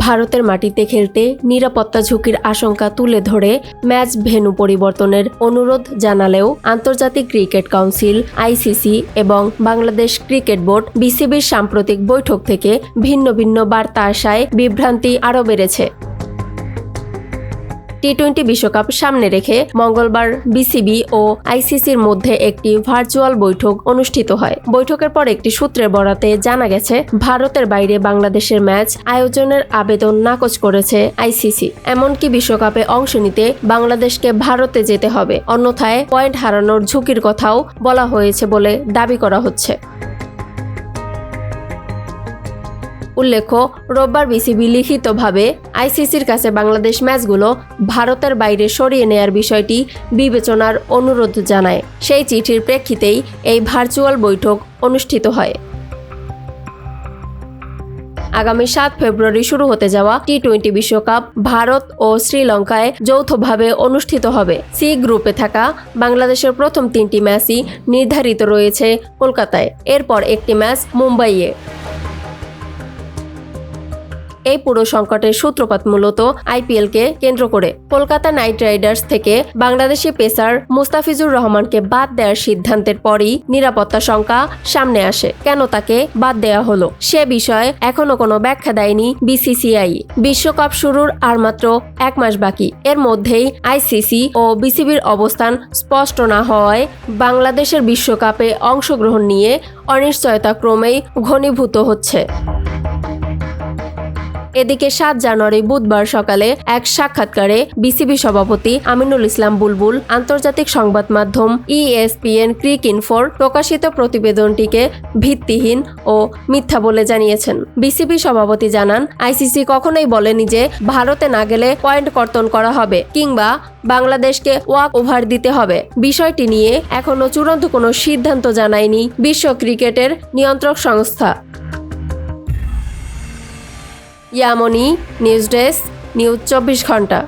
ভারতের মাটিতে খেলতে নিরাপত্তা ঝুঁকির আশঙ্কা তুলে ধরে ম্যাচ ভেন্যু পরিবর্তনের অনুরোধ জানালেও আন্তর্জাতিক ক্রিকেট কাউন্সিল আইসিসি এবং বাংলাদেশ ক্রিকেট বোর্ড বিসিবির সাম্প্রতিক বৈঠক থেকে ভিন্ন ভিন্ন বার্তা আসায় বিভ্রান্তি আরও বেড়েছে। টি-20 বিশ্বকাপ সামনে রেখে মঙ্গলবার বিসিবি ও আইসিসির মধ্যে একটি ভার্চুয়াল বৈঠক অনুষ্ঠিত হয়। বৈঠকের পর একটি সূত্রের বরাতে জানা গেছে, ভারতের বাইরে বাংলাদেশের ম্যাচ আয়োজনের আবেদন নাকচ করেছে আইসিসি। এমনকি বিশ্বকাপে অংশ নিতে বাংলাদেশকে ভারতে যেতে হবে, অন্যথায় পয়েন্ট হারানোর ঝুঁকির কথাও বলা হয়েছে বলে দাবি করা হচ্ছে। উল্লেখ্য, রোববার বিসিবি লিখিতভাবে আইসিসির কাছে বাংলাদেশ ম্যাচগুলো ভারতের বাইরে সরিয়ে নেয়ার বিষয়টি বিবেচনার অনুরোধ জানায়। সেই চিঠির প্রেক্ষিতেই এই ভার্চুয়াল বৈঠক অনুষ্ঠিত হয়। আগামী 7 ফেব্রুয়ারি শুরু হতে যাওয়া টি-20 বিশ্বকাপ ভারত ও শ্রীলঙ্কায় যৌথভাবে অনুষ্ঠিত হবে। সি গ্রুপে থাকা বাংলাদেশের প্রথম 3টি ম্যাচই নির্ধারিত রয়েছে কলকাতায়, এরপর একটি ম্যাচ মুম্বাইয়ে। এই পুরো সংকটের সূত্রপাত মূলত আইপিএলকে কেন্দ্র করে। কলকাতা নাইট রাইডার্স থেকে বাংলাদেশি পেসার মুস্তাফিজুর রহমানকে বাদ দেওয়ার সিদ্ধান্তের পরই নিরাপত্তা শঙ্কা সামনে আসে। কেন তাকে বাদ দেওয়া হলো সে বিষয়ে এখনো কোনো ব্যাখ্যা দেয়নি বিসিসিআই। বিশ্বকাপ শুরুর আর মাত্র 1 মাস বাকি। এর মধ্যেই আইসিসি ও বিসিবির অবস্থান স্পষ্ট না হওয়ায় বাংলাদেশের বিশ্বকাপে অংশগ্রহণ নিয়ে অনিশ্চয়তা ক্রমেই ঘনীভূত হচ্ছে। এদিকে 7 জানুয়ারি বুধবার সকালে এক সাক্ষাৎকারে বিসিবি সভাপতি আমিনুল ইসলাম বুলবুল আন্তর্জাতিক সংবাদ মাধ্যম ESPN ক্রিকইনফোর প্রকাশিত প্রতিবেদনটিকে ভিত্তিহীন ও মিথ্যা বলে জানিয়েছেন। বিসিবি সভাপতি জানান, আইসিসি কখনোই বলেনি যে ভারতে না গেলে পয়েন্ট কর্তন করা হবে কিংবা বাংলাদেশকে ওয়াক ওভার দিতে হবে। বিষয়টি নিয়ে এখনো চূড়ান্ত কোনো সিদ্ধান্ত জানায়নি বিশ্ব ক্রিকেটের নিয়ন্ত্রক সংস্থা। ইয়ামনি নিউজ ডেস্ক, নিউজ 24 ঘন্টা।